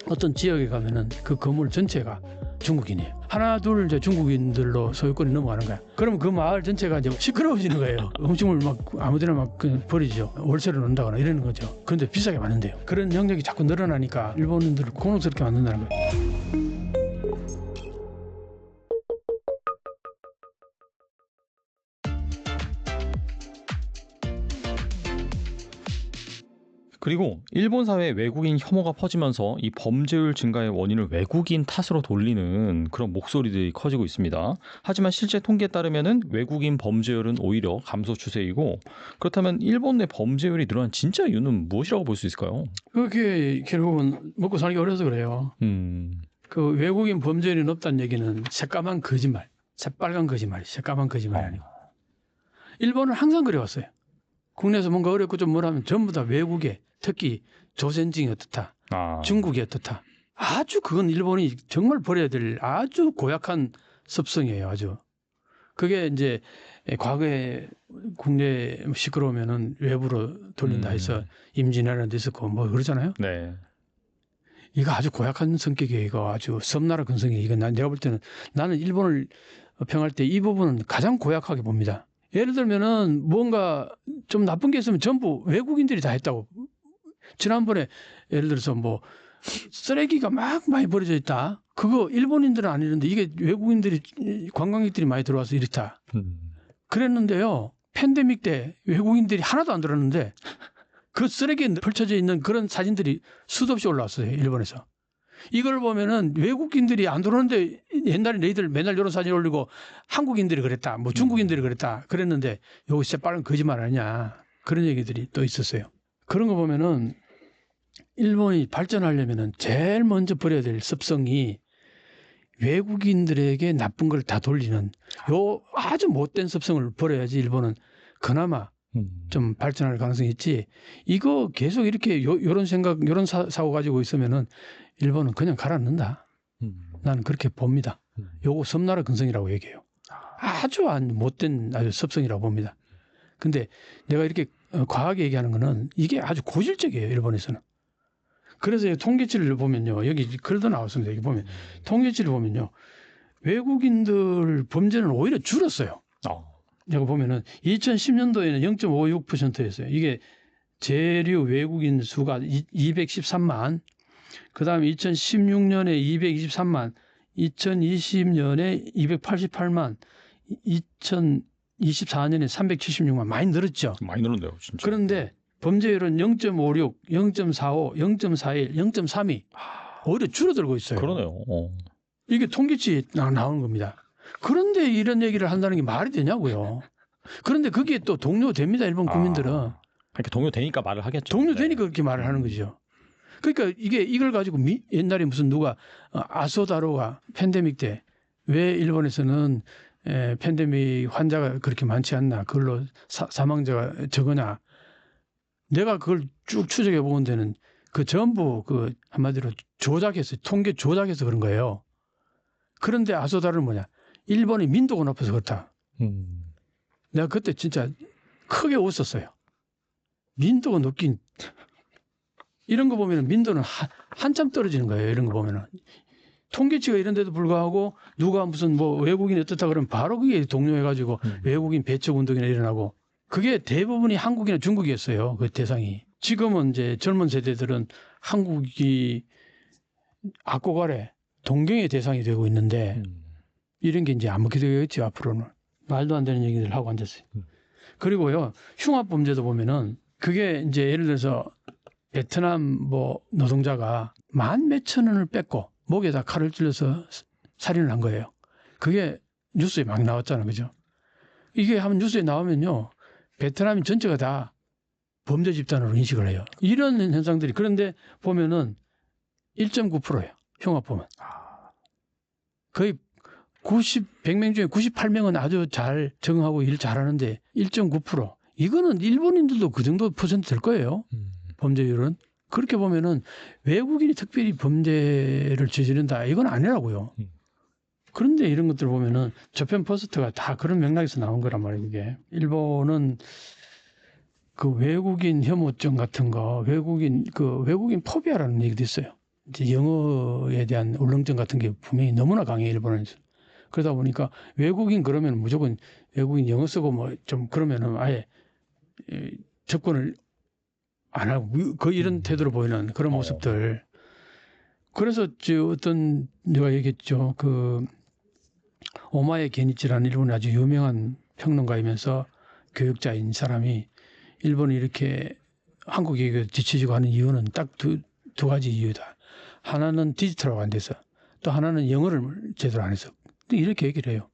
어떤 지역에 가면은 그 건물 전체가 중국인이에요. 하나 둘 이제 중국인들로 소유권이 넘어가는 거야. 그러면 그 마을 전체가 이제 시끄러워지는 거예요. 음식물 막 아무데나 막 그냥 버리죠. 월세를 넣는다거나 이러는 거죠. 그런데 비싸게 받는데요. 그런 영역이 자꾸 늘어나니까 일본인들을 곤혹스럽게 만든다는 거예요. 그리고 일본 사회에 외국인 혐오가 퍼지면서 이 범죄율 증가의 원인을 외국인 탓으로 돌리는 그런 목소리들이 커지고 있습니다. 하지만 실제 통계에 따르면은 외국인 범죄율은 오히려 감소 추세이고, 그렇다면 일본 내 범죄율이 늘어난 진짜 이유는 무엇이라고 볼 수 있을까요? 그게 결국은 먹고 살기 어려서 그래요. 그 외국인 범죄율이 높다는 얘기는 새까만 거짓말, 새빨간 거짓말, 새까만 거짓말이 아니고. 일본은 항상 그래왔어요. 국내에서 뭔가 어렵고 좀 뭐라면 전부 다 외국에, 특히 조선징이 어떻다, 중국이 어떻다. 아주 그건 일본이 정말 버려야 될 아주 고약한 습성이에요. 아주. 그게 이제 과거에 국내 시끄러우면은 외부로 돌린다 해서 임진왜란도 있었고 뭐 그러잖아요. 네. 이거 아주 고약한 성격이에요. 이거 아주 섬나라 근성이에요. 이거 내가 볼 때는 나는 일본을 평할 때 이 부분은 가장 고약하게 봅니다. 예를 들면은 뭔가 좀 나쁜 게 있으면 전부 외국인들이 다 했다고. 지난번에 예를 들어서 뭐 쓰레기가 막 많이 버려져 있다. 그거 일본인들은 안 이러는데 이게 외국인들이 관광객들이 많이 들어와서 이렇다. 그랬는데요. 팬데믹 때 외국인들이 하나도 안 들었는데 그 쓰레기에 펼쳐져 있는 그런 사진들이 수도 없이 올라왔어요. 일본에서. 이걸 보면은 외국인들이 안 들어오는데 옛날에 너희들 맨날 이런 사진 올리고 한국인들이 그랬다. 뭐 중국인들이 그랬다. 그랬는데 이거 진짜 빠른 거짓말 아니냐. 그런 얘기들이 또 있었어요. 그런 거 보면은 일본이 발전하려면은 제일 먼저 버려야 될 습성이 외국인들에게 나쁜 걸 다 돌리는 요 아주 못된 습성을 버려야지 일본은 그나마 좀 발전할 가능성이 있지. 이거 계속 이렇게 요런 생각, 요런 사고 가지고 있으면은 일본은 그냥 가라앉는다. 나는 그렇게 봅니다. 요거 섬나라 근성이라고 얘기해요. 아주 못된 아주 습성이라고 봅니다. 근데 내가 이렇게 과하게 얘기하는 거는 이게 아주 고질적이에요. 일본에서는. 그래서 통계치를 보면요. 여기 글도 나왔습니다. 여기 보면 통계치를 보면요. 외국인들 범죄는 오히려 줄었어요. 내가 보면은 2010년도에는 0.56%였어요. 이게 재류 외국인 수가 213만, 그 다음에 2016년에 223만, 2020년에 288만, 2024년에 376만. 많이 늘었죠. 많이 늘었네요, 진짜. 그런데 범죄율은 0.56, 0.45, 0.41, 0.32 오히려 줄어들고 있어요. 그러네요. 이게 통계치에 나오는 겁니다. 그런데 이런 얘기를 한다는 게 말이 되냐고요. 그런데 그게 또 동료됩니다. 일본 국민들은. 그러니까 동료되니까 말을 하겠죠. 동료되니까 그렇게 말을 하는 거죠. 그러니까 이걸 가지고 옛날에 무슨 누가 아소다로가 팬데믹 때 왜 일본에서는 팬데믹 환자가 그렇게 많지 않나, 그걸로 사망자가 적으냐. 내가 그걸 쭉 추적해 보는 데는 그 전부 그 한마디로 조작해서, 통계 조작해서 그런 거예요. 그런데 아소다로는 뭐냐? 일본의 민도가 높아서 그렇다. 내가 그때 진짜 크게 웃었어요. 민도가 높긴, 이런 거 보면 민도는 한참 떨어지는 거예요. 이런 거 보면은. 통계치가 이런데도 불구하고 누가 무슨 뭐 외국인이 어떻다 그러면 바로 그게 동요해가지고 외국인 배척 운동이나 일어나고, 그게 대부분이 한국이나 중국이었어요. 그 대상이. 지금은 이제 젊은 세대들은 한국이 악고가래 동경의 대상이 되고 있는데 이런 게 이제 안 먹게 되겠죠. 앞으로는. 말도 안 되는 얘기들 하고 앉았어요. 그리고요, 흉악범죄도 보면은 그게 이제 예를 들어서 베트남 뭐 노동자가 만 몇천 원을 뺏고 목에다 칼을 찔러서 살인을 한 거예요. 그게 뉴스에 막 나왔잖아요. 그죠? 이게 한번 뉴스에 나오면요, 베트남인 전체가 다 범죄 집단으로 인식을 해요. 이런 현상들이. 그런데 보면은 1.9%예요. 흉악범은. 거의 100명 중에 98명은 아주 잘 정하고 일 잘하는데 1.9%. 이거는 일본인들도 그 정도 퍼센트 될 거예요. 범죄율은. 그렇게 보면은 외국인이 특별히 범죄를 저지른다, 이건 아니라고요. 그런데 이런 것들 보면은 저편 포스트가 다 그런 맥락에서 나온 거란 말이에요. 이게 일본은 그 외국인 혐오증 같은 거, 외국인 포비아라는 얘기도 있어요. 이제 영어에 대한 울렁증 같은 게 분명히 너무나 강해요, 일본에서. 그러다 보니까 외국인 그러면 무조건 외국인 영어 쓰고 뭐 좀 그러면은 아예 접근을 안 하고 거의 이런 태도를 보이는 그런 모습들. 그래서 어떤 내가 얘기했죠. 그 오마에 게니치라는 일본의 아주 유명한 평론가이면서 교육자인 사람이 일본이 이렇게 한국에 뒤처지고 하는 이유는 딱 두 가지 이유다. 하나는 디지털화가 안 돼서, 또 하나는 영어를 제대로 안 해서. 이렇게 얘기를 해요.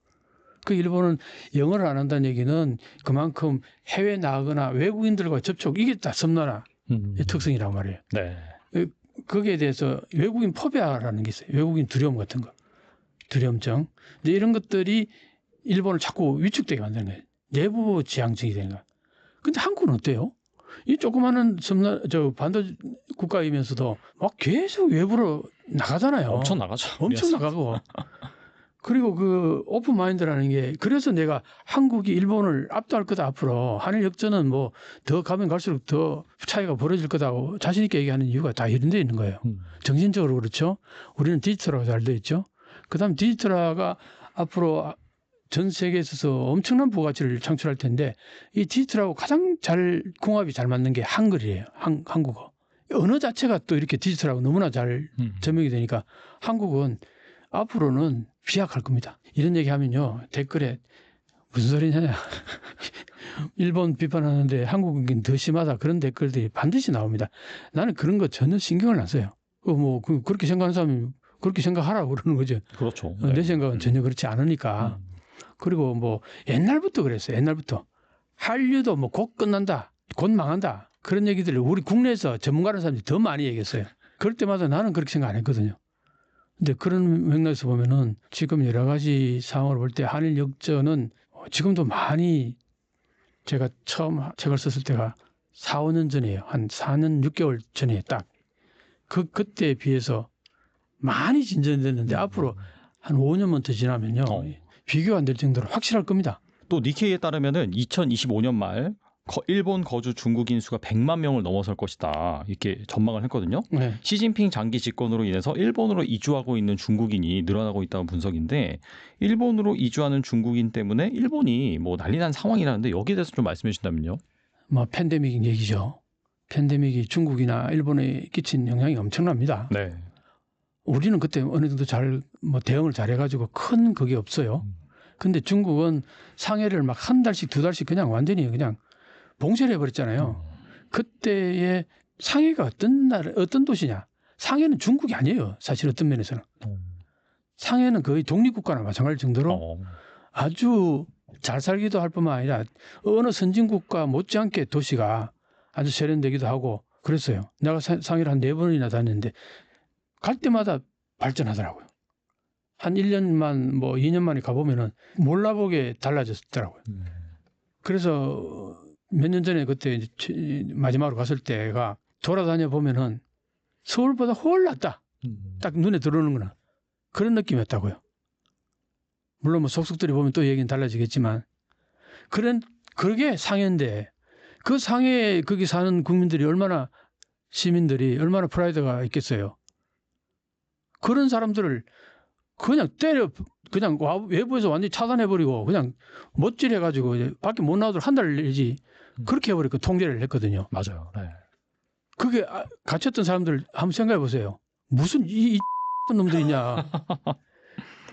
그 일본은 영어를 안 한다는 얘기는 그만큼 해외 나가거나 외국인들과 접촉, 이게 다 섬나라의 특성이란 말이에요. 네. 거기에 대해서 외국인 포비아라는 게 있어요. 외국인 두려움 같은 거. 두려움증. 근데 이런 것들이 일본을 자꾸 위축되게 만드는 거예요. 내부 지향증이 되는 거예요. 근데 한국은 어때요? 이 조그마한 반도 국가이면서도 막 계속 외부로 나가잖아요. 엄청 나가죠. 엄청 나가고. 그리고 그 오픈 마인드라는 게 그래서 내가 한국이 일본을 압도할 거다 앞으로 한일 역전은 뭐 더 가면 갈수록 더 차이가 벌어질 거다고 자신 있게 얘기하는 이유가 다 이런 데 있는 거예요. 정신적으로 그렇죠. 우리는 디지털화가 잘 돼 있죠. 그다음 디지털화가 앞으로 전 세계에 있어서 엄청난 부가치를 창출할 텐데 이 디지털하고 가장 잘 궁합이 잘 맞는 게 한글이에요. 한국어. 언어 자체가 또 이렇게 디지털하고 너무나 잘 접목이 되니까 한국은 앞으로는 비약할 겁니다. 이런 얘기하면요. 댓글에 무슨 소리냐. 일본 비판하는데 한국은 더 심하다. 그런 댓글들이 반드시 나옵니다. 나는 그런 거 전혀 신경을 안 써요. 그렇게 생각하는 사람이 그렇게 생각하라고 그러는 거죠. 그렇죠. 내 생각은 전혀 그렇지 않으니까. 그리고 뭐 옛날부터 그랬어요. 옛날부터. 한류도 뭐 곧 끝난다. 곧 망한다. 그런 얘기들을 우리 국내에서 전문가라는 사람들이 더 많이 얘기했어요. 그럴 때마다 나는 그렇게 생각 안 했거든요. 근데 그런 맥락에서 보면은 지금 여러 가지 상황을 볼 때 한일 역전은 지금도 많이 제가 처음 책을 썼을 때가 4, 5년 전이에요. 한 4년 6개월 전에 딱. 그때에 비해서 많이 진전됐는데 앞으로 한 5년만 더 지나면요. 비교가 안 될 정도로 확실할 겁니다. 또 니케이에 따르면은 2025년 말 일본 거주 중국인 수가 100만 명을 넘어설 것이다. 이렇게 전망을 했거든요. 네. 시진핑 장기 집권으로 인해서 일본으로 이주하고 있는 중국인이 늘어나고 있다는 분석인데 일본으로 이주하는 중국인 때문에 일본이 뭐 난리 난 상황이라는데 여기에 대해서 좀 말씀해 주신다면요. 뭐 팬데믹 얘기죠. 팬데믹이 중국이나 일본에 끼친 영향이 엄청납니다. 네. 우리는 그때 어느 정도 뭐 대응을 잘해가지고 큰 그게 없어요. 근데 중국은 상해를 막 한 달씩 두 달씩 그냥 완전히 그냥 봉쇄를 해버렸잖아요. 그때의 상해가 어떤 도시냐? 상해는 중국이 아니에요. 사실 어떤 면에서는. 상해는 거의 독립국가나 마찬가지일 정도로 아주 잘 살기도 할 뿐만 아니라 어느 선진국가 못지않게 도시가 아주 세련되기도 하고 그랬어요. 내가 상해를 한 4번이나 다녔는데 갈 때마다 발전하더라고요. 한 1년만 뭐 2년 만에 가보면은 몰라보게 달라졌더라고요. 그래서 몇 년 전에 그때 마지막으로 갔을 때가 돌아다녀 보면은 서울보다 훨 낫다. 딱 눈에 들어오는 거나 그런 느낌이었다고요. 물론 뭐 속속들이 보면 또 얘기는 달라지겠지만 그게 상해인데 그 상해에 거기 사는 국민들이 시민들이 얼마나 프라이드가 있겠어요. 그런 사람들을 그냥 그냥 외부에서 완전히 차단해버리고 그냥 못질해가지고 밖에 못 나오도록 한 달 내지 그렇게 해버리고 통제를 했거든요. 맞아요. 네. 그게 갇혔던 사람들 한번 생각해 보세요. 무슨 이 놈들이냐.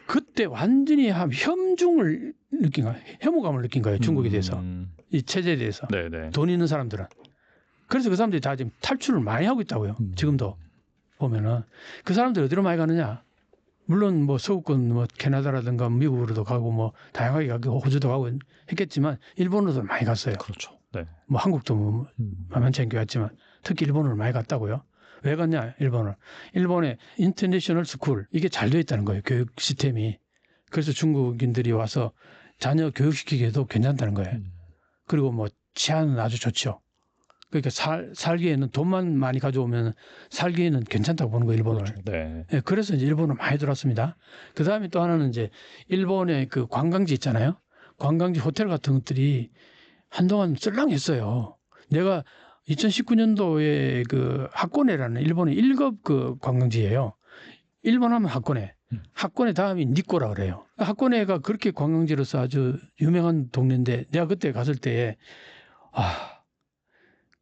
그때 완전히 혐중을 느낀 거예요. 혐오감을 느낀 거예요. 중국에 대해서. 이 체제에 대해서. 네네. 돈 있는 사람들은. 그래서 그 사람들이 다 지금 탈출을 많이 하고 있다고요. 지금도 보면은. 그 사람들이 어디로 많이 가느냐. 물론 뭐 서구권 뭐 캐나다라든가 미국으로도 가고 뭐 다양하게 가고 호주도 가고 했겠지만 일본으로도 많이 갔어요. 그렇죠. 네. 뭐 한국도 뭐 만만치 않게 갔지만 특히 일본으로 많이 갔다고요. 왜 갔냐 일본을. 일본의 인터내셔널 스쿨 이게 잘 되어 있다는 거예요. 교육 시스템이. 그래서 중국인들이 와서 자녀 교육시키기에도 괜찮다는 거예요. 그리고 뭐 치안은 아주 좋죠. 그러니까 살기에는 돈만 많이 가져오면 살기에는 괜찮다고 보는 거예요, 일본을. 그렇죠. 네. 네, 그래서 이제 일본을 많이 들어왔습니다. 그 다음에 또 하나는 이제 일본의 그 관광지 있잖아요. 관광지 호텔 같은 것들이 한동안 썰렁했어요. 내가 2019년도에 그 하코네라는 일본의 1급 그 관광지예요. 일본 하면 하코네. 하코네 다음이 니꼬라 그래요. 하코네가 그렇게 관광지로서 아주 유명한 동네인데 내가 그때 갔을 때에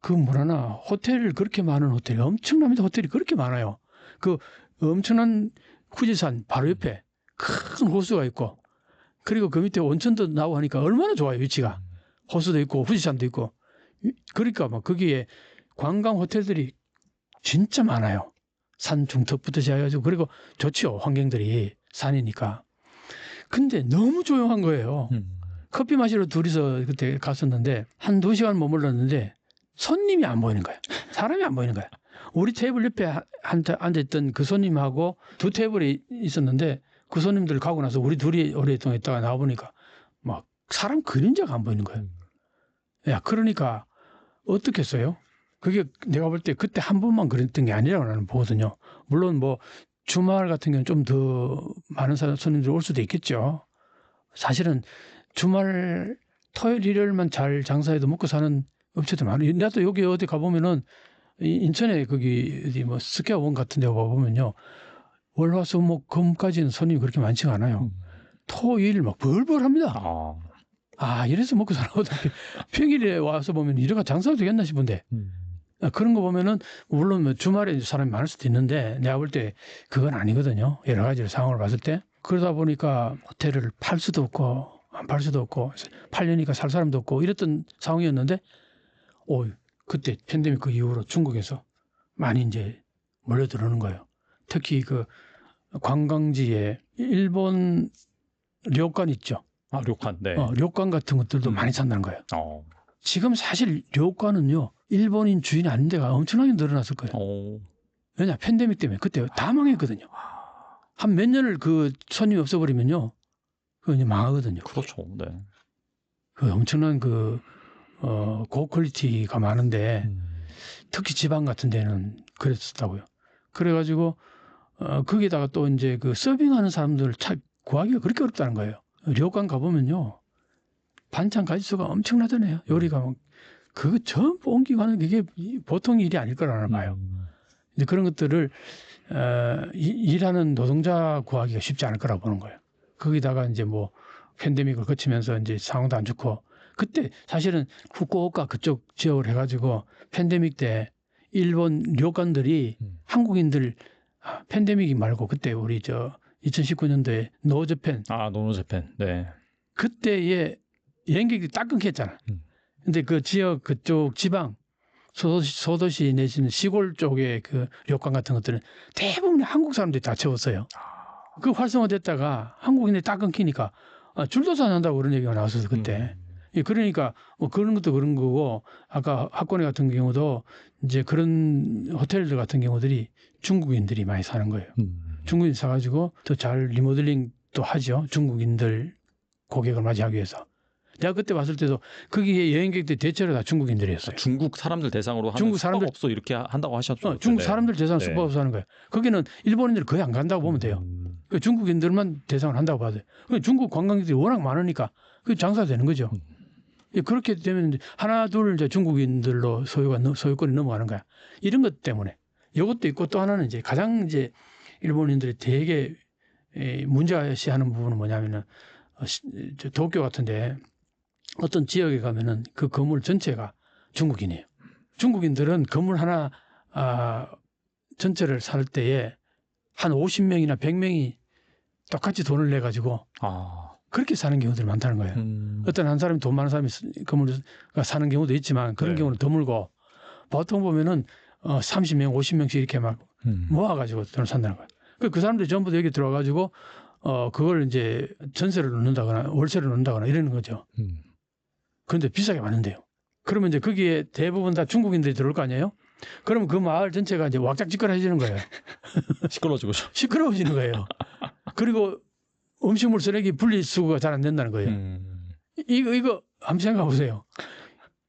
그 뭐라나 호텔 그렇게 많은 호텔이 엄청납니다. 호텔이 그렇게 많아요. 그 엄청난 후지산 바로 옆에 큰 호수가 있고 그리고 그 밑에 온천도 나오고 하니까 얼마나 좋아요. 위치가. 호수도 있고 후지산도 있고 그러니까 막 거기에 관광 호텔들이 진짜 많아요. 산 중턱부터 시작해가지고 그리고 좋죠. 환경들이 산이니까. 근데 너무 조용한 거예요. 커피 마시러 둘이서 그때 갔었는데 한 2시간 머물렀는데 손님이 안 보이는 거예요. 사람이 안 보이는 거예요. 우리 테이블 옆에 앉아있던 그 손님하고 2 테이블이 있었는데 그 손님들 가고 나서 우리 둘이 오랫동안 있다가 나와보니까 막 사람 그림자가 안 보이는 거예요. 야, 그러니까 어떻게 했어요? 그게 내가 볼 때 그때 한 번만 그랬던 게 아니라고 나는 보거든요. 물론 뭐 주말 같은 경우는 좀 더 많은 손님들이 올 수도 있겠죠. 사실은 주말 토요일 일요일만 잘 장사해도 먹고 사는 업체들 많아요. 나도 여기 어디 가보면은 인천에 거기 어디 뭐 스퀘어원 같은 데 가보면요. 월화수목금까지는 손님이 그렇게 많지가 않아요. 토일 막 벌벌합니다. 이래서 먹고 살아보다 평일에 와서 보면 이래가 장사가 되겠나 싶은데 그런 거 보면은 물론 뭐 주말에 사람이 많을 수도 있는데 내가 볼 때 그건 아니거든요. 여러 가지 상황을 봤을 때 그러다 보니까 호텔을 팔 수도 없고 안 팔 수도 없고 팔려니까 살 사람도 없고 이랬던 상황이었는데 그때 팬데믹 그 이후로 중국에서 많이 이제 몰려들어오는 거예요. 특히 그 관광지에 일본 료칸 있죠. 료칸, 네. 료칸 같은 것들도 많이 산다는 거예요. 지금 사실 료칸은요, 일본인 주인이 아닌 데가 엄청나게 늘어났을 거예요. 왜냐, 팬데믹 때문에 그때 다 망했거든요. 한 몇 년을 그 손님이 없어버리면요, 그거 이제 망하거든요. 그렇죠. 네. 그 엄청난 고퀄리티가 많은데, 특히 지방 같은 데는 그랬었다고요. 그래가지고, 거기다가 또 이제 그 서빙하는 사람들 구하기가 그렇게 어렵다는 거예요. 료칸 가보면요. 반찬 가짓수가 엄청나잖아요. 요리가 막 그거 전부 옮기고 하는 게 보통 일이 아닐 거라는 봐요. 근데 그런 것들을 일하는 노동자 구하기가 쉽지 않을 거라고 보는 거예요. 거기다가 이제 뭐 팬데믹을 거치면서 이제 상황도 안 좋고 그때 사실은 후쿠오카 그쪽 지역을 해가지고 팬데믹 때 일본 료칸들이 한국인들 팬데믹이 말고 그때 우리 2019년도에 노저팬. 노노저팬. 네. 그때에 여행객이 딱 끊겼잖아. 근데 그 지역 그쪽 지방 소도시 내지는 시골 쪽의 그 료칸 같은 것들은 대부분 한국 사람들이 다 채웠어요. 그 활성화됐다가 한국인들이 딱 끊기니까 줄도서 난다고 그런 얘기가 나왔어요 그때. 그러니까 뭐 그런 것도 그런 거고 아까 하코네 같은 경우도 이제 그런 호텔들 같은 경우들이 중국인들이 많이 사는 거예요. 중국인 사가지고 더 잘 리모델링 또 하죠. 중국인들 고객을 맞이하기 위해서. 내가 그때 봤을 때도 거기에 여행객들 대체로 다 중국인들이었어요. 중국 사람들 대상으로 하는 중국 사람들 숙박업소 이렇게 한다고 하셨죠. 중국 사람들 대상 숙박업소 하는 거예요. 거기는 일본인들 거의 안 간다고 보면 돼요. 중국인들만 대상을 한다고 봐도 돼요. 중국 관광객들이 워낙 많으니까 그 장사가 되는 거죠. 그렇게 되면 하나 둘 이제 중국인들로 소유권이 넘어가는 거야. 이런 것 때문에 이것도 있고 또 하나는 이제 가장 이제 일본인들이 되게 문제시하는 부분은 뭐냐면은 도쿄 같은데 어떤 지역에 가면은 그 건물 전체가 중국인이에요. 중국인들은 건물 하나 전체를 살 때에 한 50명이나 100명이 똑같이 돈을 내 가지고 그렇게 사는 경우들이 많다는 거예요. 어떤 한 사람이 돈 많은 사람이 건물을 사는 경우도 있지만 그런 경우는 드물고 보통 보면은 30명, 50명씩 이렇게 막 모아가지고 돈을 산다는 거예요. 그 사람들이 전부 다 여기 들어와가지고 그걸 이제 전세를 놓는다거나 월세를 놓는다거나 이러는 거죠. 그런데 비싸게 많은데요. 그러면 이제 거기에 대부분 다 중국인들이 들어올 거 아니에요? 그러면 그 마을 전체가 이제 왁작지껄해지는 거예요. 시끄러워지는 거예요. 그리고 음식물 쓰레기 분리수거가 잘 안 된다는 거예요. 이거 한번 생각해 보세요.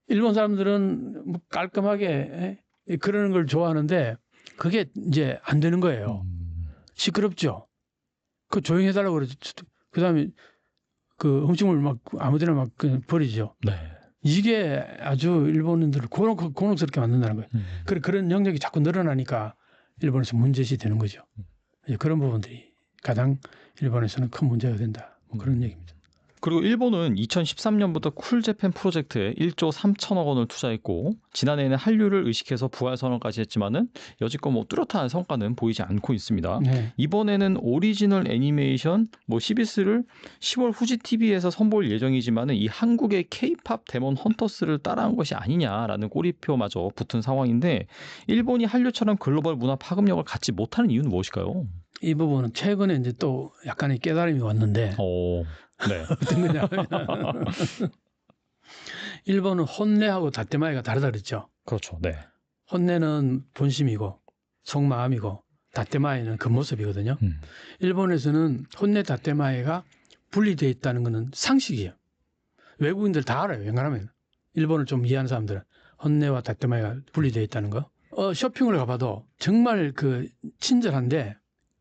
일본 사람들은 뭐 깔끔하게 그러는 걸 좋아하는데 그게 이제 안 되는 거예요. 시끄럽죠. 그 조용히 해달라고 그러죠. 그 다음에 그 음식물 막 아무데나 막 버리죠. 네. 이게 아주 일본인들을 곤혹스럽게 만든다는 거예요. 그런 영역이 자꾸 늘어나니까 일본에서 문제시 되는 거죠. 그런 부분들이 가장 일본에서는 큰 문제가 된다. 뭐 그런 얘기입니다. 그리고 일본은 2013년부터 쿨재팬 프로젝트에 1조 3천억 원을 투자했고 지난해에는 한류를 의식해서 부활 선언까지 했지만은 여지껏 뭐 뚜렷한 성과는 보이지 않고 있습니다. 네. 이번에는 오리지널 애니메이션 시비스를 10월 후지 TV에서 선보일 예정이지만은 이 한국의 K-팝 데몬 헌터스를 따라한 것이 아니냐라는 꼬리표마저 붙은 상황인데 일본이 한류처럼 글로벌 문화 파급력을 갖지 못하는 이유는 무엇일까요? 이 부분은 최근에 이제 또 약간의 깨달음이 왔는데 네. 어떤 거냐면 일본은 혼내하고 다테마에가 다르다 그랬죠. 그렇죠. 네. 혼내는 본심이고 속마음이고 다테마에는 겉모습이거든요. 일본에서는 혼내 다테마에가 분리되어 있다는 것은 상식이에요. 외국인들 다 알아요. 웬간하면. 일본을 좀 이해하는 사람들은 혼내와 다테마에가 분리되어 있다는 거. 쇼핑을 가봐도 정말 친절한데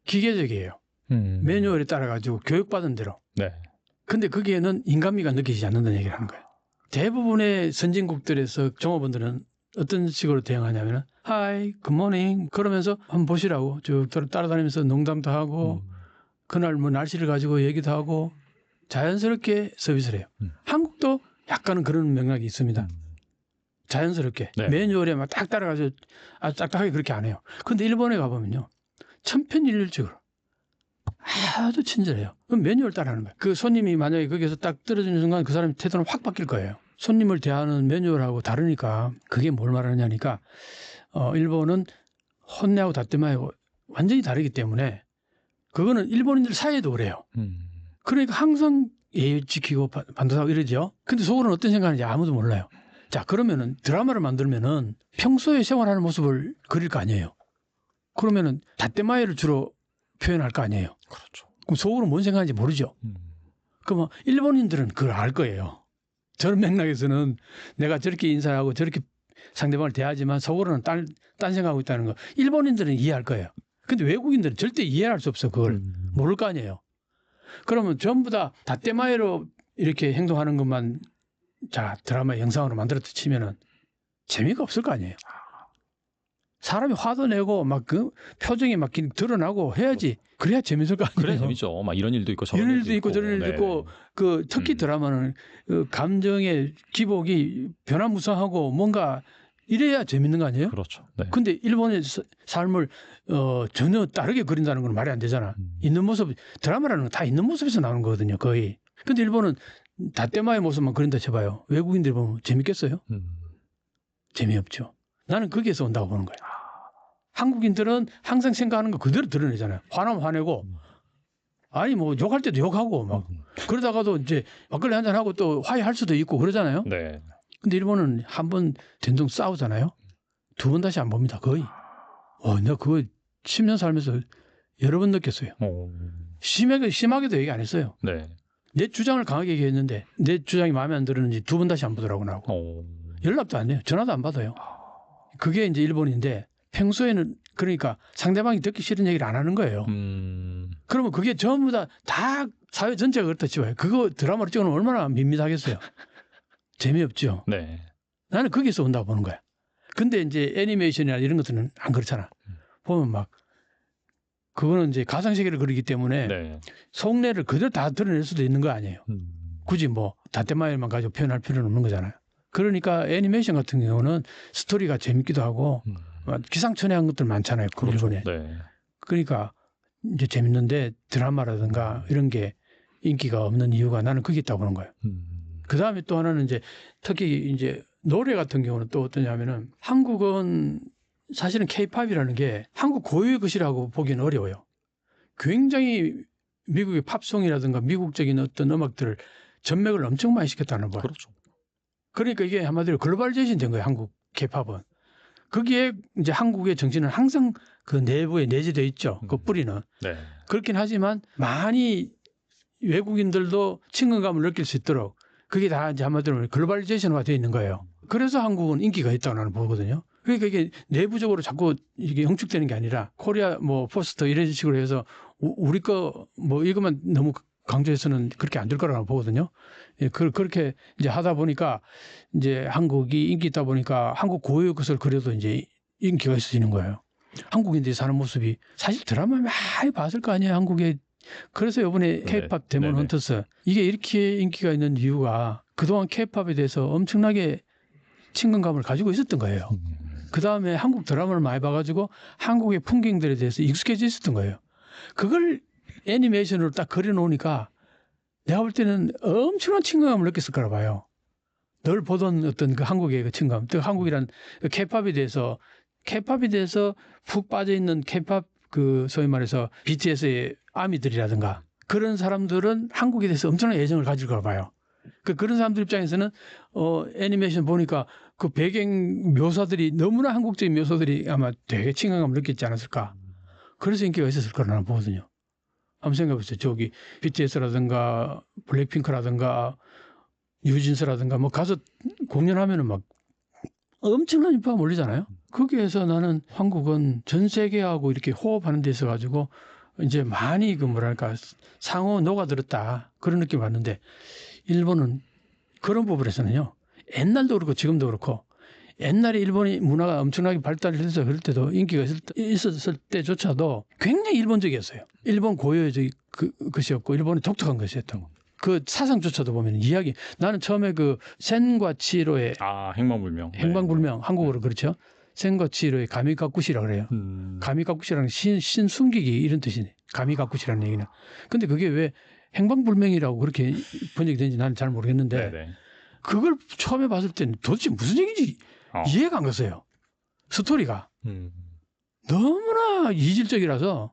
기계적이에요. 매뉴얼에 따라가지고 교육받은 대로. 네. 근데 거기에는 인간미가 느껴지지 않는다는 얘기를 하는 거예요. 대부분의 선진국들에서 종업원들은 어떤 식으로 대응하냐면 하이, 굿모닝 그러면서 한번 보시라고 쭉 따라다니면서 농담도 하고 그날 뭐 날씨를 가지고 얘기도 하고 자연스럽게 서비스를 해요. 한국도 약간은 그런 맥락이 있습니다. 자연스럽게 네. 매뉴얼에 막 딱 따라가서 아주 딱딱하게 그렇게 안 해요. 근데 일본에 가보면요. 천편일률적으로 아주 친절해요. 그럼 매뉴얼 따라하는 거예요. 그 손님이 만약에 거기서 딱 떨어지는 순간 그 사람의 태도는 확 바뀔 거예요. 손님을 대하는 매뉴얼하고 다르니까 그게 뭘 말하느냐니까 일본은 혼내하고 다테마하고 완전히 다르기 때문에 그거는 일본인들 사이에도 그래요. 그러니까 항상 예의 지키고 반듯하고 이러죠. 근데 속으로는 어떤 생각하는지 아무도 몰라요. 자, 그러면은 드라마를 만들면은 평소에 생활하는 모습을 그릴 거 아니에요. 그러면은 다테마에를 주로 표현할 거 아니에요. 그렇죠. 그럼 속으로 뭔 생각하는지 모르죠. 그럼 일본인들은 그걸 알 거예요. 저런 맥락에서는 내가 저렇게 인사하고 저렇게 상대방을 대하지만 속으로는 딴 생각하고 있다는 거. 일본인들은 이해할 거예요. 근데 외국인들은 절대 이해할 수 없어. 그걸 모를 거 아니에요. 그러면 전부 다 다테마에로 이렇게 행동하는 것만 자 드라마 영상으로 만들었다 치면은 재미가 없을 거 아니에요. 사람이 화도 내고 막 그 표정이 막 드러나고 해야지. 그래야 재밌을 거 아니에요. 그래 재밌죠. 막 이런 일도 있고 저런 이런 일도 있고 저런 일도 네. 있고 그 특히 드라마는 그 감정의 기복이 변화무쌍하고 뭔가 이래야 재밌는 거 아니에요? 그렇죠. 네. 근데 일본의 삶을 전혀 다르게 그린다는 건 말이 안 되잖아. 있는 모습 드라마라는 건 다 있는 모습에서 나오는 거거든요. 거의. 근데 일본은 다테마의 모습만 그린다 쳐봐요. 외국인들이 보면 재밌겠어요? 재미없죠. 나는 거기에서 온다고 보는 거예요. 한국인들은 항상 생각하는 거 그대로 드러내잖아요. 화나면 화내고 아니 뭐 욕할 때도 욕하고 막 그러다가도 이제 막걸리 한잔 하고 또 화해할 수도 있고 그러잖아요. 네. 근데 일본은 한 번 된동 싸우잖아요. 두 번 다시 안 봅니다. 거의. 내가 그거 10년 살면서 여러 번 느꼈어요. 심하게도 얘기 안 했어요. 네. 내 주장을 강하게 얘기했는데 내 주장이 마음에 안 들었는지 두 번 다시 안 보더라고 나하고. 연락도 안 해요. 전화도 안 받아요. 그게 이제 일본인데 평소에는 그러니까 상대방이 듣기 싫은 얘기를 안 하는 거예요. 그러면 그게 전부 다 사회 전체가 그렇다 치고요. 그거 드라마로 찍으면 얼마나 밋밋하겠어요. 재미없죠. 네. 나는 거기서 온다고 보는 거야. 근데 이제 애니메이션이나 이런 것들은 안 그렇잖아. 보면 막 그거는 이제 가상세계를 그리기 때문에 네. 속내를 그대로 다 드러낼 수도 있는 거 아니에요. 굳이 뭐 다테마일만 가지고 표현할 필요는 없는 거잖아요. 그러니까 애니메이션 같은 경우는 스토리가 재밌기도 하고 기상천외한 것들 많잖아요. 그렇죠. 일본에. 네. 그러니까 이제 재밌는데 드라마라든가 이런 게 인기가 없는 이유가 나는 그게 있다고 보는 거예요. 그 다음에 또 하나는 이제 특히 이제 노래 같은 경우는 또 어떠냐면은 한국은 사실은 K-팝이라는 게 한국 고유의 것이라고 보기는 어려워요. 굉장히 미국의 팝송이라든가 미국적인 어떤 음악들을 전맥을 엄청 많이 시켰다는 거예요. 그렇죠. 그러니까 이게 한마디로 글로벌제신 된 거예요. 한국 K-팝은. 거기에 이제 한국의 정신은 항상 그 내부에 내재되어 있죠. 그 뿌리는. 네. 그렇긴 하지만 많이 외국인들도 친근감을 느낄 수 있도록 그게 다 이제 한마디로 글로벌제이션화가 되어 있는 거예요. 그래서 한국은 인기가 있다고 나는 보거든요. 그러니까 이게 내부적으로 자꾸 이게 형축되는 게 아니라 코리아 뭐 포스터 이런 식으로 해서 우리 거 뭐 이것만 너무 강조해서는 그렇게 안 될 거라고 보거든요. 예, 그렇게 이제 하다 보니까 이제 한국이 인기 있다 보니까 한국 고유의 것을 그려도 이제 인기가 있어지는 거예요. 한국인들이 사는 모습이 사실 드라마 많이 봤을 거 아니에요, 한국에. 그래서 이번에 케이팝 데몬 헌터스 이게 이렇게 인기가 있는 이유가 그동안 케이팝에 대해서 엄청나게 친근감을 가지고 있었던 거예요. 그 다음에 한국 드라마를 많이 봐가지고 한국의 풍경들에 대해서 익숙해져 있었던 거예요. 그걸 애니메이션으로 딱 그려놓으니까 내가 볼 때는 엄청난 친근감을 느꼈을 거라 봐요. 늘 보던 어떤 그 한국의 그 친근감, 또 한국이란 그 케이팝에 대해서 푹 빠져 있는 케이팝 그 소위 말해서 BTS의 아미들이라든가 그런 사람들은 한국에 대해서 엄청난 애정을 가질 거라 봐요. 그런 사람들 입장에서는 애니메이션 보니까 그 배경 묘사들이 너무나 한국적인 묘사들이 아마 되게 친근감을 느꼈지 않았을까. 그래서 인기가 있었을 거라고 보거든요. 한번 생각해 보세요. 저기 BTS라든가 블랙핑크라든가 뉴진스라든가 뭐 가서 공연하면은 막 엄청난 인파가 몰리잖아요. 거기에서 나는 한국은 전 세계하고 이렇게 호흡하는 데 있어 가지고 이제 많이 그 뭐랄까 상호 녹아들었다 그런 느낌을 받는데 일본은 그런 부분에서는요. 옛날도 그렇고 지금도 그렇고 옛날에 일본이 문화가 엄청나게 발달해서 그럴 때도 인기가 있었을 때조차도 굉장히 일본적이었어요. 일본 고유의 것이었고 일본의 독특한 것이었다고. 그 사상조차도 보면 이야기 나는 처음에 그 센과 치히로의 행방불명 한국어로 그렇죠. 센과 치히로의 가미가쿠시라고 그래요. 가미가쿠시라는 신 숨기기 이런 뜻이네. 가미가쿠시라는 얘기는. 근데 그게 왜 행방불명이라고 그렇게 번역이 되는지 나는 잘 모르겠는데 네네. 그걸 처음에 봤을 때는 도대체 무슨 얘기인지 이해가 안 갔어요. 스토리가 너무나 이질적이라서.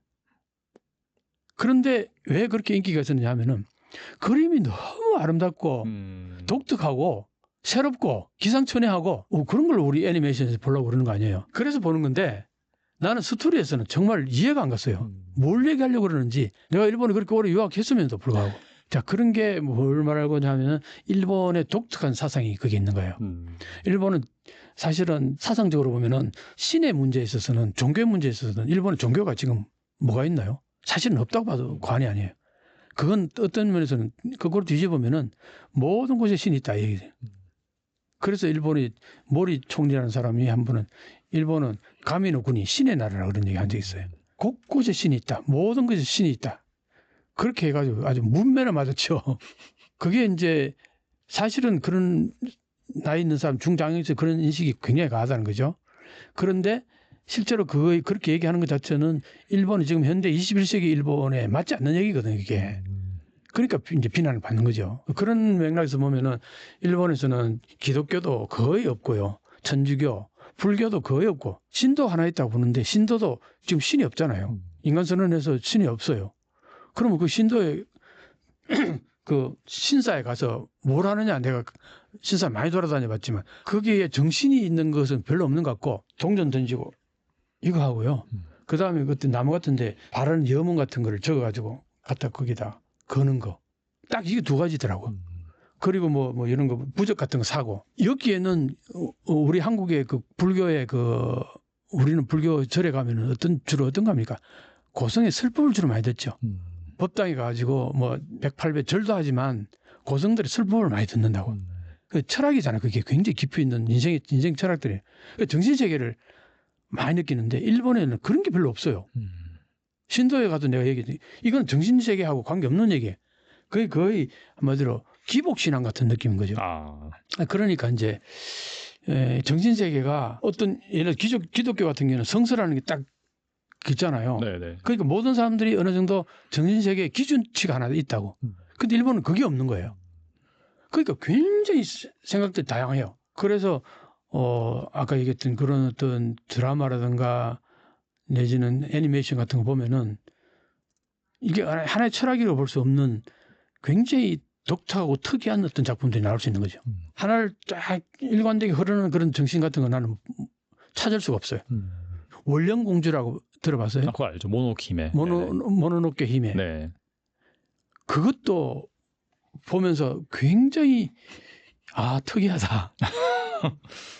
그런데 왜 그렇게 인기가 있었느냐 하면은 그림이 너무 아름답고 독특하고 새롭고 기상천외하고 그런 걸 우리 애니메이션에서 보려고 그러는 거 아니에요. 그래서 보는 건데 나는 스토리에서는 정말 이해가 안 갔어요. 뭘 얘기하려고 그러는지. 내가 일본에 그렇게 오래 유학했음에도 불구하고. 자, 그런 게 뭘 말하고자 하면 일본의 독특한 사상이 거기에 있는 거예요. 일본은 사실은 사상적으로 보면은 신의 문제에 있어서는 종교의 문제에 있어서는 일본의 종교가 지금 뭐가 있나요? 사실은 없다고 봐도 과언이 아니에요. 그건 어떤 면에서는 그걸 뒤집으면은 모든 곳에 신이 있다 얘기예요. 그래서 일본의 모리 총리라는 사람이 한 분은 일본은 가미노 군이 신의 나라라고 그런 얘기 한 적이 있어요. 곳곳에 신이 있다. 모든 곳에 신이 있다. 그렇게 해가지고 아주 문매를 맞았죠. 그게 이제 사실은 그런 나이 있는 사람 중장년에서 그런 인식이 굉장히 강하다는 거죠. 그런데 실제로 그렇게 얘기하는 것 자체는 일본이 지금 현대 21세기 일본에 맞지 않는 얘기거든요, 이게. 그러니까 이제 비난을 받는 거죠. 그런 맥락에서 보면은 일본에서는 기독교도 거의 없고요. 천주교, 불교도 거의 없고 신도 하나 있다고 보는데 신도도 지금 신이 없잖아요. 인간선언에서 신이 없어요. 그러면 그 신도의 그 신사에 가서 뭘 하느냐 내가 신사 많이 돌아다녀 봤지만 거기에 정신이 있는 것은 별로 없는 것 같고 동전 던지고 이거 하고요. 그 다음에 그때 나무 같은데 바르는 여문 같은 거를 적어가지고 갖다 거기다 거는 거. 딱 이게 두 가지더라고. 그리고 뭐 이런 거 부적 같은 거 사고. 여기에는 우리 한국의 그 불교의 우리는 불교 절에 가면은 주로 어떤 겁니까? 고성의 슬픔을 주로 많이 듣죠. 법당에 가가지고 뭐 108배 절도 하지만 고성들이 슬픔을 많이 듣는다고. 그 철학이잖아요. 그게 굉장히 깊이 있는 인생 철학들이에요. 정신세계를 많이 느끼는데 일본에는 그런 게 별로 없어요. 신도에 가도 내가 얘기했더니 이건 정신세계하고 관계없는 얘기예요. 그게 거의 한마디로 기복신앙 같은 느낌인 거죠. 그러니까 이제 정신세계가 어떤 예를 들어 기독교 같은 경우는 성서라는 게 딱 있잖아요. 네네. 그러니까 모든 사람들이 어느 정도 정신세계의 기준치가 하나 있다고. 근데 일본은 그게 없는 거예요. 그러니까 굉장히 생각들이 다양해요. 그래서 아까 얘기했던 그런 어떤 드라마라든가 내지는 애니메이션 같은 거 보면은 이게 하나의 철학이라고 볼 수 없는 굉장히 독특하고 특이한 어떤 작품들이 나올 수 있는 거죠. 하나를 쫙 일관되게 흐르는 그런 정신 같은 거 나는 찾을 수가 없어요. 원령공주라고 들어봤어요? 그거 알죠. 모노키메. 모노노케 히메. 네. 그것도 보면서 굉장히 특이하다.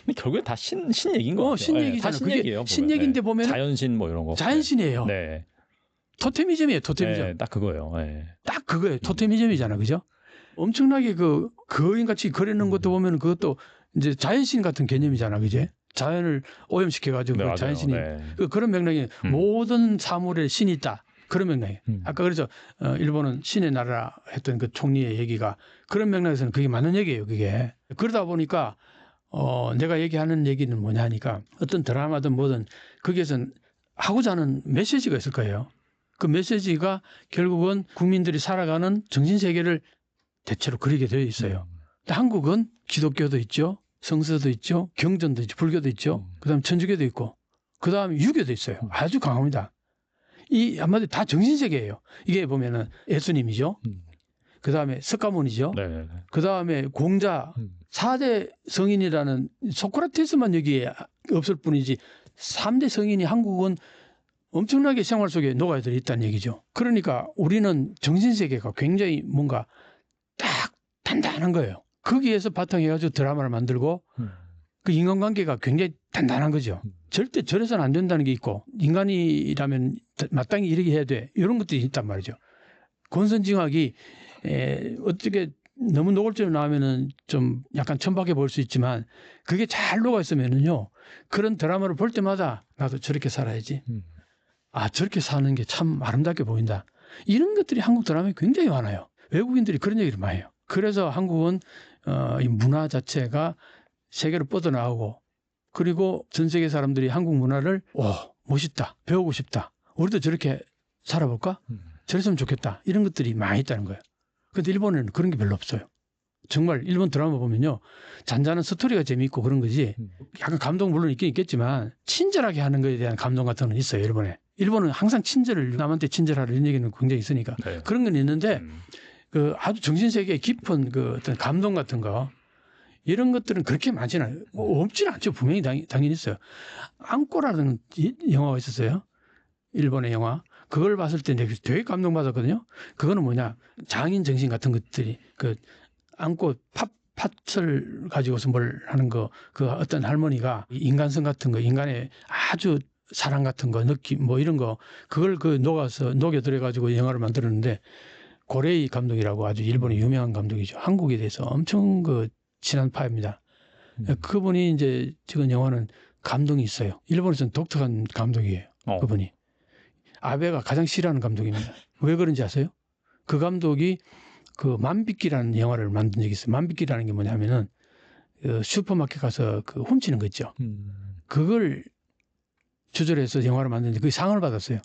근데 결국에 다 신 얘기인 거 같아요. 신 얘기잖아요. 다 신 얘기예요. 신 얘기인데 보면 자연신 뭐 이런 거. 자연신이에요. 네. 토테미즘이에요. 토테미즘. 네, 딱 그거예요. 네. 딱 그거예요. 토테미즘이잖아, 그죠? 엄청나게 그 거인같이 거리는 것도 보면 그것도 이제 자연신 같은 개념이잖아, 그제? 자연을 오염시켜가지고 네, 그 맞아요. 자연신이 네. 그런 맥락이 모든 사물에 신이 있다. 그런 맥락이에요. 음. 아까 그래서 일본은 신의 나라 했던 그 총리의 얘기가 그런 맥락에서는 그게 맞는 얘기예요, 그게. 그러다 보니까 내가 얘기하는 얘기는 뭐냐 하니까 어떤 드라마든 뭐든 거기에선 하고자 하는 메시지가 있을 거예요. 그 메시지가 결국은 국민들이 살아가는 정신세계를 대체로 그리게 되어 있어요. 근데 한국은 기독교도 있죠. 성서도 있죠. 경전도 있죠. 불교도 있죠. 그다음 천주교도 있고 그다음 유교도 있어요. 아주 강합니다. 이 한마디로 다 정신세계예요. 이게 보면은 예수님이죠. 그다음에 석가모니죠. 네. 그다음에 공자 4대 성인이라는 소크라테스만 여기에 없을 뿐이지 3대 성인이 한국은 엄청나게 생활 속에 녹아야 있다는 얘기죠. 그러니까 우리는 정신세계가 굉장히 뭔가 딱 단단한 거예요. 거기에서 바탕해가지고 드라마를 만들고 그 인간관계가 굉장히 단단한 거죠. 절대 저래서는 안 된다는 게 있고 인간이라면 마땅히 이렇게 해야 돼. 이런 것들이 있단 말이죠. 권선징악이 어떻게 너무 노골적으로 나오면은 좀 약간 천박해 보일 수 있지만 그게 잘 녹아 있으면은요 그런 드라마를 볼 때마다 나도 저렇게 살아야지. 아 저렇게 사는 게 참 아름답게 보인다. 이런 것들이 한국 드라마에 굉장히 많아요. 외국인들이 그런 얘기를 많이 해요. 그래서 한국은 이 문화 자체가 세계로 뻗어나오고 그리고 전 세계 사람들이 한국 문화를 멋있다. 배우고 싶다. 우리도 저렇게 살아볼까? 저랬으면 좋겠다. 이런 것들이 많이 있다는 거예요. 근데 일본에는 그런 게 별로 없어요. 정말 일본 드라마 보면요. 잔잔한 스토리가 재미있고 그런 거지 약간 감동 물론 있긴 있겠지만 친절하게 하는 것에 대한 감동 같은 건 있어요. 일본에. 일본은 항상 친절을 남한테 친절하라 이런 얘기는 굉장히 있으니까 네. 그런 건 있는데 그 아주 정신세계에 깊은 그 어떤 감동 같은 거 이런 것들은 그렇게 많지는 않아요. 뭐 없지는 않죠. 분명히 당연히 있어요. 안고라는 영화가 있었어요. 일본의 영화. 그걸 봤을 때 되게 감동받았거든요. 그거는 뭐냐. 장인 정신 같은 것들이 그 안고 팥을 가지고서 뭘 하는 거, 그 어떤 할머니가 인간성 같은 거, 인간의 아주 사랑 같은 거, 느낌, 뭐 이런 거, 그걸 그 녹여들여가지고 영화를 만들었는데, 고레이 감독이라고 아주 일본의 유명한 감독이죠. 한국에 대해서 엄청 그 친한 파입니다. 그분이 이제 찍은 영화는 감동이 있어요. 일본에서는 독특한 감독이에요. 그분이. 아베가 가장 싫어하는 감독입니다. 왜 그런지 아세요? 그 감독이 그 만비끼라는 영화를 만든 적이 있어요. 만비끼라는 게 뭐냐면은 그 슈퍼마켓 가서 그 훔치는 거 있죠. 그걸 주절해서 영화를 만드는데 그 상을 받았어요.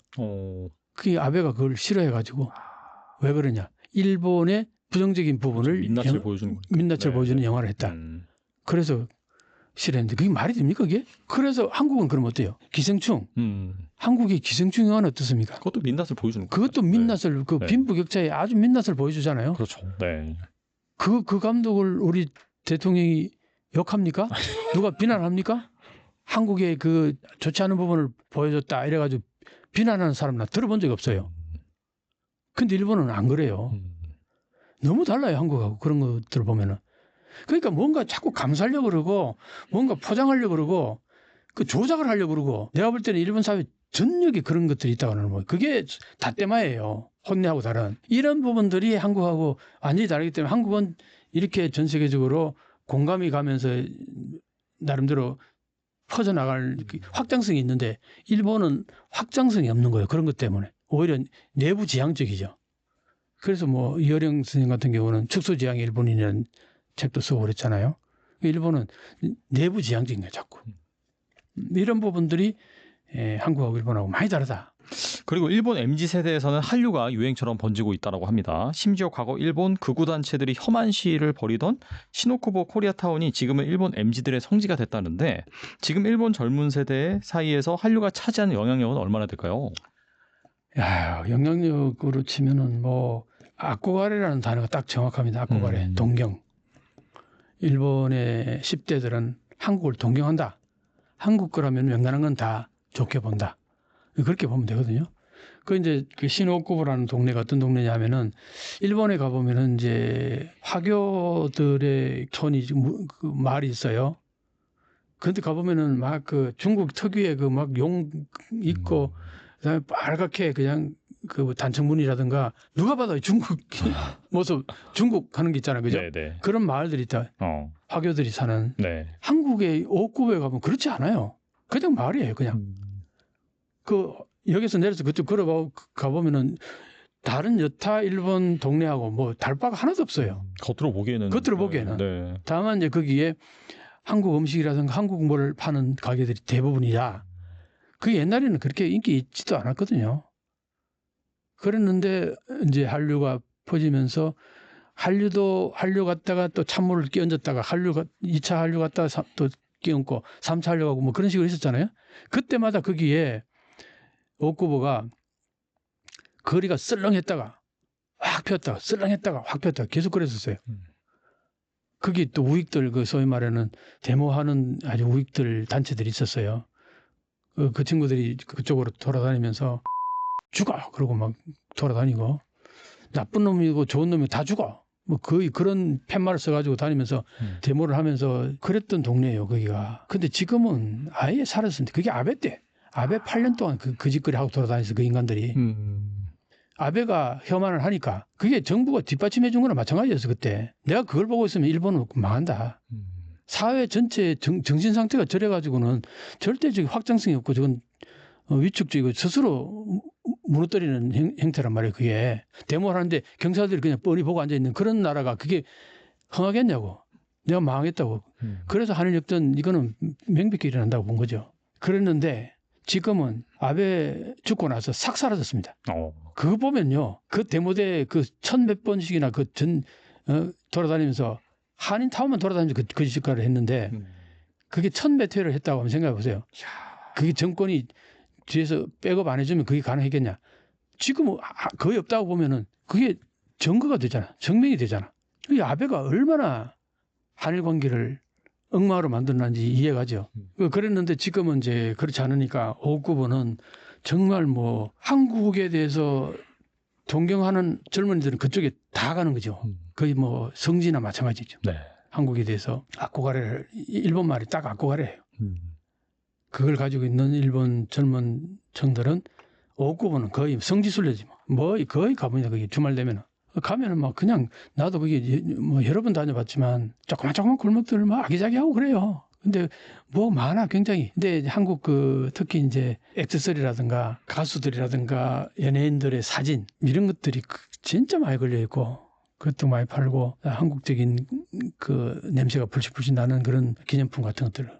그 아베가 그걸 싫어해가지고 왜 그러냐? 일본의 부정적인 부분을 민낯을 보여주는 영화를 했다. 그래서 싫어했는데 그게 말이 됩니까 그게? 그래서 한국은 그럼 어때요? 기생충. 한국의 기생충 영화는 어떻습니까? 그것도 민낯을 보여주는 거예요. 그것도 민낯을 네. 그 빈부격차에 아주 민낯을 보여주잖아요. 그렇죠. 네. 그 감독을 우리 대통령이 욕합니까? 누가 비난합니까? 한국의 그 좋지 않은 부분을 보여줬다 이래가지고 비난하는 사람 나 들어본 적이 없어요. 근데 일본은 안 그래요. 너무 달라요 한국하고 그런 것들을 보면은. 그러니까 뭔가 자꾸 감싸려고 그러고 뭔가 포장하려고 그러고 그 조작을 하려고 그러고 내가 볼 때는 일본 사회 전역에 그런 것들이 있다고 하는 거예요. 그게 닷대마예요. 혼내하고 다른. 이런 부분들이 한국하고 완전히 다르기 때문에 한국은 이렇게 전 세계적으로 공감이 가면서 나름대로 퍼져나갈 확장성이 있는데 일본은 확장성이 없는 거예요. 그런 것 때문에. 오히려 내부 지향적이죠. 그래서 뭐 이어령 선생님 같은 경우는 축소지향의 일본인이라는 책도 쓰고 그랬잖아요. 일본은 내부 지향적인 거예요. 자꾸. 이런 부분들이 한국하고 일본하고 많이 다르다. 그리고 일본 MZ세대에서는 한류가 유행처럼 번지고 있다고 합니다. 심지어 과거 일본 극우단체들이 혐한 시위를 벌이던 시노쿠보 코리아타운이 지금은 일본 MZ들의 성지가 됐다는데 지금 일본 젊은 세대 사이에서 한류가 차지하는 영향력은 얼마나 될까요? 야, 영향력으로 치면은 뭐 아꼬가레라는 단어가 딱 정확합니다. 아꼬가레, 동경. 일본의 10대들은 한국을 동경한다. 한국 거라면 웬간한 건 다 좋게 본다. 그렇게 보면 되거든요. 그 이제 그 시노쿠보라는 동네가 어떤 동네냐 하면은 일본에 가보면은 이제 화교들의 촌이 그 마을이 있어요. 그런데 가보면은 막 그 중국 특유의 그 막 용 있고 그다음에 빨갛게 그냥 그 단청문이라든가 누가 봐도 중국 모습, 중국 하는 게 있잖아요, 그죠? 네네. 그런 마을들이 있다. 화교들이 사는. 네. 한국의 옥구부에 가면 그렇지 않아요. 그냥 마을이에요, 그냥. 그 여기서 내려서 그쪽 걸어 가보면은 다른 여타 일본 동네하고 뭐 다를 바가 하나도 없어요. 겉으로 보기에는. 네. 다만 이제 거기에 한국 음식이라든가 한국 뭐를 파는 가게들이 대부분이야. 그 옛날에는 그렇게 인기 있지도 않았거든요. 그랬는데 이제 한류가 퍼지면서 한류 갔다가 또 찬물을 끼얹었다가 2차 한류 갔다가 또 끼얹고 3차 한류 가고 뭐 그런 식으로 있었잖아요. 그때마다 거기에 옥구보가 거리가 썰렁했다가 확 폈다가 썰렁했다가 확 폈다가 계속 그랬었어요. 거기 또 우익들 그 소위 말하는 데모하는 아주 우익들 단체들이 있었어요. 그 친구들이 그쪽으로 돌아다니면서 죽어 그러고 막 돌아다니고 나쁜 놈이고 좋은 놈이고 다 죽어 뭐 거의 그런 팻말을 써가지고 다니면서 데모를 하면서 그랬던 동네예요 거기가. 근데 지금은 아예 사라졌는데 그게 아베 때 아베 8년 동안 그 짓거리 하고 돌아다녔어 그 인간들이. 아베가 혐한을 하니까 그게 정부가 뒷받침해 준 거나 마찬가지였어 그때. 내가 그걸 보고 있으면 일본은 망한다. 사회 전체의 정신 상태가 저래가지고는 절대적인 확장성이 없고 저건 위축적이고 스스로 무너뜨리는 행태란 말이에요. 그게 데모를 하는데 경찰들이 그냥 뻔히 보고 앉아있는 그런 나라가 그게 흥하겠냐고. 내가 망하겠다고. 그래서 한일 역전 이거는 명백히 일어난다고 본 거죠. 그랬는데 지금은 아베 죽고 나서 싹 사라졌습니다. 그거 보면요. 그 데모대 그 1000몇 번씩이나 그 돌아다니면서 한인타운만 돌아다니면서 그 짓거리를 했는데 그게 1000몇 회를 했다고 한번 생각해 보세요. 그게 정권이 뒤에서 백업 안 해주면 그게 가능했겠냐. 지금은 거의 없다고 보면은 그게 증거가 되잖아. 증명이 되잖아. 이 아베가 얼마나 한일 관계를 엉망으로 만들었는지 이해가죠. 그랬는데 지금은 이제 그렇지 않으니까 옥구보는 정말 뭐 한국에 대해서 존경하는 젊은이들은 그쪽에 다 가는 거죠. 거의 뭐 성지나 마찬가지죠. 네. 한국에 대해서 악고가래를 일본 말이 딱 악고가래예요. 그걸 가지고 있는 일본 젊은 청들은 옥구보는 거의 성지순례지 뭐 거의 가보냐 그게 주말 되면은. 가면은 막 그냥 나도 그게 뭐 여러 번 다녀봤지만 조그만 골목들 막 아기자기하고 그래요. 근데 뭐 많아 굉장히. 근데 한국 특히 이제 액세서리라든가 가수들이라든가 연예인들의 사진 이런 것들이 진짜 많이 걸려 있고 그것도 많이 팔고 한국적인 그 냄새가 불실불실 나는 그런 기념품 같은 것들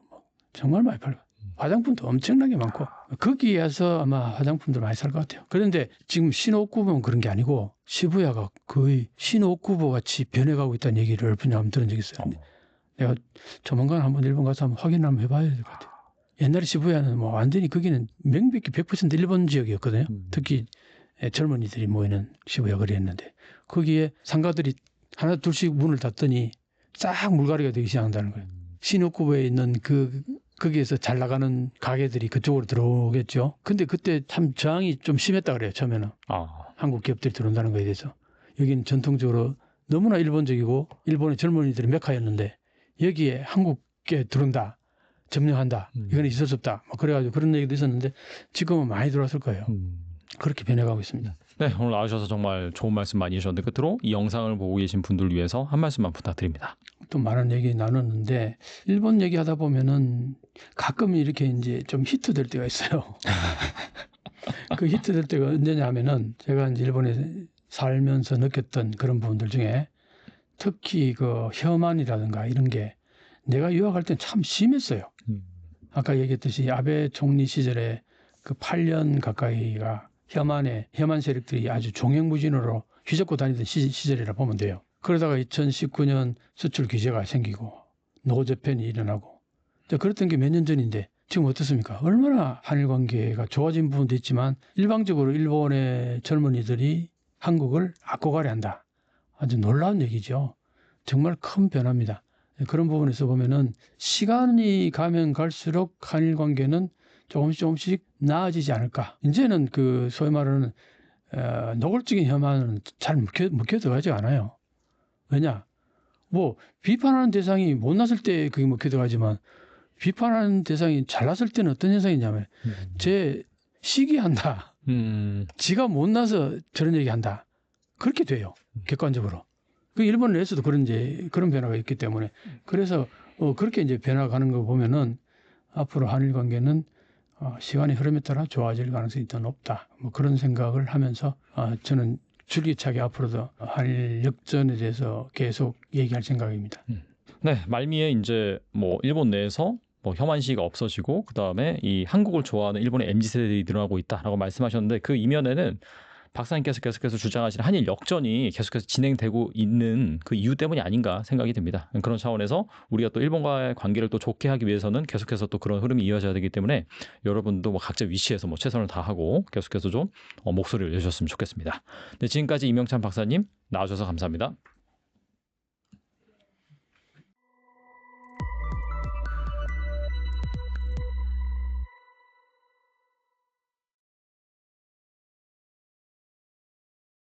정말 많이 팔고. 화장품도 엄청나게 많고 거기에서 아마 화장품들 많이 살 것 같아요. 그런데 지금 신옥구보는 그런 게 아니고 시부야가 거의 신옥구보 같이 변해가고 있다는 얘기를 얼핏 한번 들은 적이 있어요. 내가 조만간 한번 일본 가서 한번 확인 한번 해봐야 될 것 같아요. 옛날에 시부야는 뭐 완전히 거기는 명백히 100% 일본 지역이었거든요. 특히 젊은이들이 모이는 시부야 거리였는데 거기에 상가들이 하나 둘씩 문을 닫더니 싹 물갈이가 되기 시작한다는 거예요. 신옥구보에 있는 거기에서 잘 나가는 가게들이 그쪽으로 들어오겠죠. 근데 그때 참 저항이 좀 심했다 그래요. 처음에는. 한국 기업들이 들어온다는 거에 대해서. 여기는 전통적으로 너무나 일본적이고 일본의 젊은이들의 메카였는데 여기에 한국에 들어온다. 점령한다. 이건 있을 수 없다. 뭐 그래가지고 그런 얘기도 있었는데 지금은 많이 들어왔을 거예요. 그렇게 변해가고 있습니다. 네, 오늘 나와주셔서 정말 좋은 말씀 많이 해주셨는데 끝으로 이 영상을 보고 계신 분들을 위해서 한 말씀만 부탁드립니다. 또 많은 얘기 나눴는데 일본 얘기하다 보면은 가끔 이렇게 이제 좀 히트될 때가 있어요. 그 히트될 때가 언제냐 하면은 제가 이제 일본에 살면서 느꼈던 그런 부분들 중에 특히 그 혐한이라든가 이런 게 내가 유학할 때 참 심했어요. 아까 얘기했듯이 아베 총리 시절에 그 8년 가까이가 혐한 세력들이 아주 종횡무진으로 휘젓고 다니던 시절이라 보면 돼요. 그러다가 2019년 수출 규제가 생기고 노재편이 일어나고 그랬던 게 몇 년 전인데 지금 어떻습니까? 얼마나 한일 관계가 좋아진 부분도 있지만 일방적으로 일본의 젊은이들이 한국을 악고가리한다. 아주 놀라운 얘기죠. 정말 큰 변화입니다. 그런 부분에서 보면은 시간이 가면 갈수록 한일 관계는 조금씩 나아지지 않을까. 이제는 그 소위 말하는 노골적인 혐한은 잘 묵혀 들어가지 않아요. 왜냐? 뭐 비판하는 대상이 못났을 때 그게 묵혀 들어가지만 비판하는 대상이 잘났을 때는 어떤 현상이냐면 제 시기한다. 지가 못나서 저런 얘기한다. 그렇게 돼요. 객관적으로. 그 일본 내에서도 그런 변화가 있기 때문에 그래서 그렇게 이제 변화가는 거 보면은 앞으로 한일 관계는 시간의 흐름에 따라 좋아질 가능성이 더 높다. 뭐 그런 생각을 하면서 저는 줄기차게 앞으로도 한일 역전에 대해서 계속 얘기할 생각입니다. 네, 말미에 이제 뭐 일본 내에서 뭐 혐한 시위가 없어지고 그다음에 이 한국을 좋아하는 일본의 MZ 세대들이 늘어나고 있다라고 말씀하셨는데 그 이면에는 박사님께서 계속해서 주장하시는 한일 역전이 계속해서 진행되고 있는 그 이유 때문이 아닌가 생각이 듭니다. 그런 차원에서 우리가 또 일본과의 관계를 또 좋게 하기 위해서는 계속해서 또 그런 흐름이 이어져야 되기 때문에 여러분도 뭐 각자 위치에서 뭐 최선을 다하고 계속해서 좀 목소리를 내주셨으면 좋겠습니다. 네, 지금까지 이명찬 박사님 나와주셔서 감사합니다.